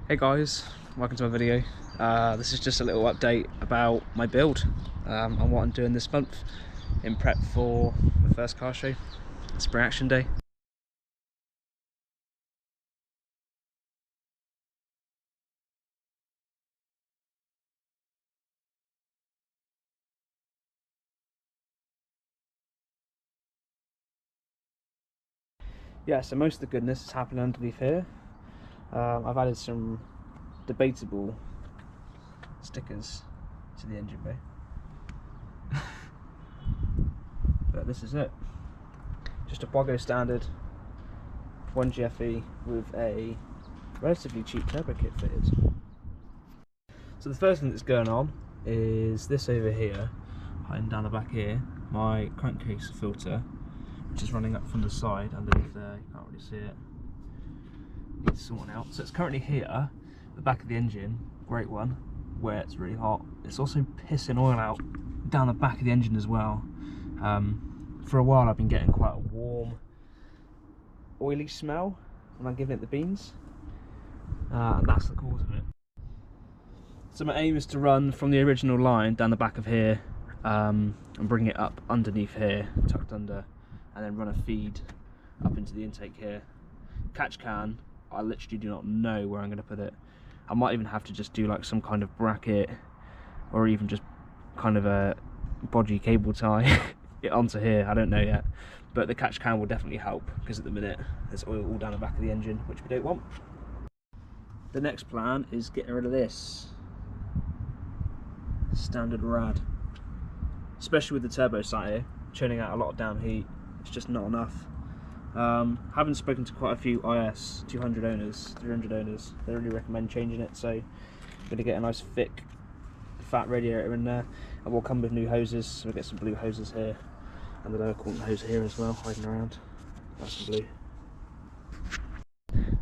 Hey guys, welcome to my video. This is just a little update about my build and what I'm doing this month in prep for the first car show, Spring Action Day. Yeah, so most of the goodness is happening underneath here. I've added some debatable stickers to the engine bay. But this is it. Just a Bogo standard 1GFE with a relatively cheap turbo kit fitted. So the first thing that's going on is this over here, hiding down the back here, my crankcase filter, which is running up from the side underneath there. You can't really see it. Needs sorting out. So it's currently here, the back of the engine, great one, where it's really hot. It's also pissing oil out down the back of the engine as well. For a while I've been getting quite a warm, oily smell when I'm giving it the beans, and that's the cause of it. So my aim is to run from the original line down the back of here and bring it up underneath here, tucked under, and then run a feed up into the intake here. Catch can, I literally do not know where I'm going to put it. I might even have to just do like some kind of bracket or even just kind of a bodgy cable tie it onto here, I don't know yet. But the catch can will definitely help because at the minute there's oil all down the back of the engine, which we don't want. The next plan is getting rid of this standard rad, especially with the turbo sat here, churning out a lot of damn heat. It's just not enough. Having spoken to quite a few is200 owners, 300 owners, they really recommend changing it, so I'm going to get a nice thick fat radiator in there, and we'll come with new hoses. So we'll get some blue hoses here and the lower coolant hose here as well, hiding around. That's some blue.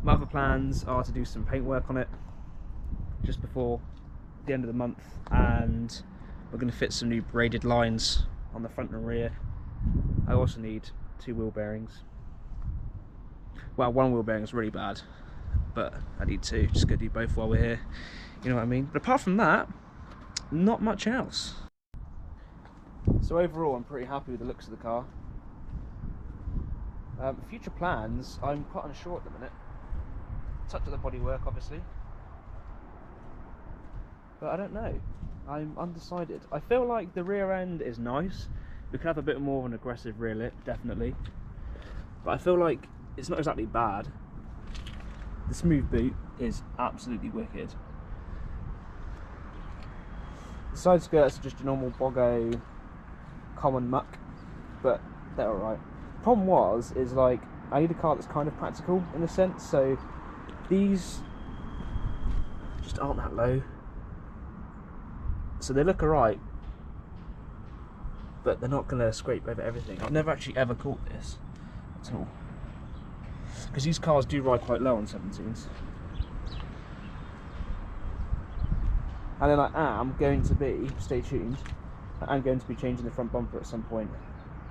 My other plans are to do some paint work on it just before the end of the month, and we're going to fit some new braided lines on the front and rear. I also need 2 wheel bearings. Well, 1 wheel bearing is really bad, but I need 2, just go do both while we're here, you know what I mean? But apart from that, not much else. So overall I'm pretty happy with the looks of the car. Future plans, I'm quite unsure at the minute. Touch of the bodywork obviously, but I don't know. I'm undecided. I feel like the rear end is nice. We could have a bit more of an aggressive rear lip, definitely. But I feel like it's not exactly bad. The smooth boot is absolutely wicked. The side skirts are just a normal Bogo common muck, but they're alright. Problem is like, I need a car that's kind of practical in a sense, so these just aren't that low. So they look alright, but they're not going to scrape over everything. I've never actually ever caught this at all, because these cars do ride quite low on 17s. And then I am going to be, stay tuned, I'm going to be changing the front bumper at some point.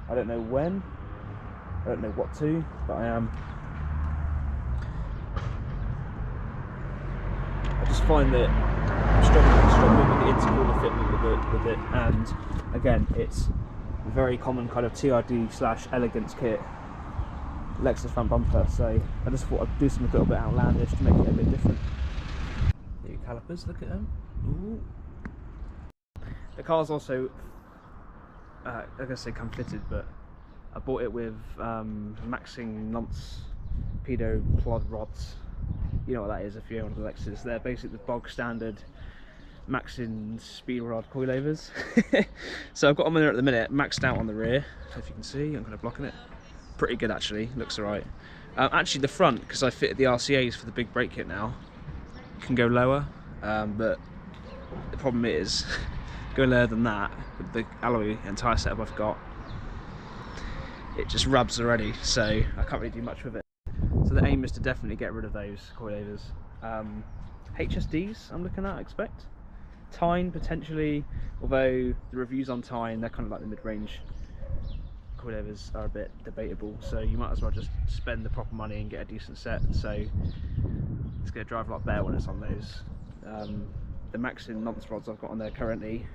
I don't know when, I don't know what to, but I am. I just find that I'm struggling with the intercooler fitment with it, and again, it's a very common kind of TRD/elegance kit, Lexus front bumper, so I just thought I'd do something a little bit outlandish to make it a bit different. New calipers, look at them. Ooh. The car's also, I guess they come fitted, but I bought it with Maxing nonce pedo plod rods. You know what that is if you own a Lexus. They're basically the bog standard Maxing speed rod coilovers. So I've got them in there at the minute, maxed out on the rear. If you can see, I'm kind of blocking it. Pretty good actually, looks alright. Actually the front, because I fitted the RCAs for the big brake kit now, you can go lower, but the problem is, go lower than that, with the alloy and tyre setup I've got, it just rubs already, so I can't really do much with it. So the aim is to definitely get rid of those coilovers. HSDs I'm looking at, I expect. Tyne potentially, although the reviews on Tyne, they're kind of like the mid-range coilovers are a bit debatable, so you might as well just spend the proper money and get a decent set. So it's going to drive a lot better when it's on those. The Maxim nonce rods I've got on there currently.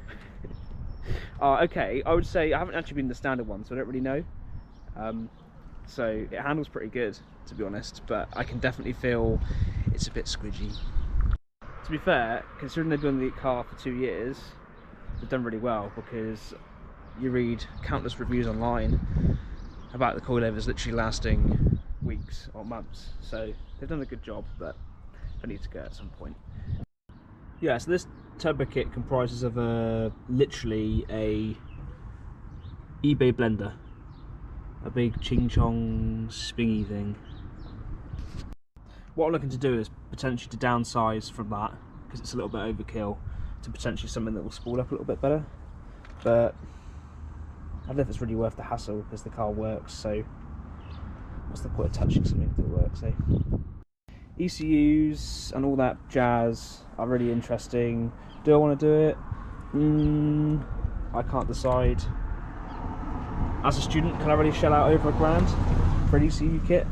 Okay, I would say I haven't actually been the standard one, so I don't really know. So it handles pretty good, to be honest, but I can definitely feel it's a bit squidgy. To be fair, considering they've been on the car for 2 years, they've done really well, because you read countless reviews online about the coilovers literally lasting weeks or months, so they've done a good job, but I need to go at some point. Yeah, so this turbo kit comprises of literally a eBay blender, a big ching chong spingy thing. What I'm looking to do is potentially to downsize from that, because it's a little bit overkill, to potentially something that will spool up a little bit better, but I don't know if it's really worth the hassle because the car works, so what's the point of touching something that works, eh? ECUs and all that jazz are really interesting. Do I want to do it? I can't decide. As a student, can I really shell out over £1,000 for an ECU kit?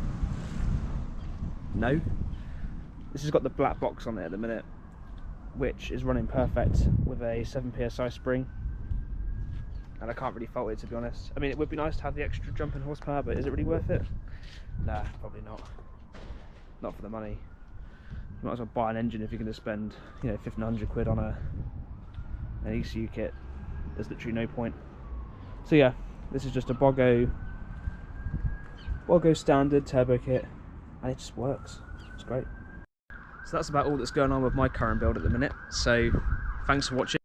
No. This has got the black box on it at the minute, which is running perfect with a 7 psi spring, and I can't really fault it, to be honest. I mean, it would be nice to have the extra jumping horsepower, but is it really worth it? Nah, probably not. Not for the money. You might as well buy an engine if you're going to spend, you know, 1,500 quid on an ECU kit. There's literally no point. So yeah, this is just a Bogo standard turbo kit, and it just works. It's great. So that's about all that's going on with my current build at the minute. So thanks for watching.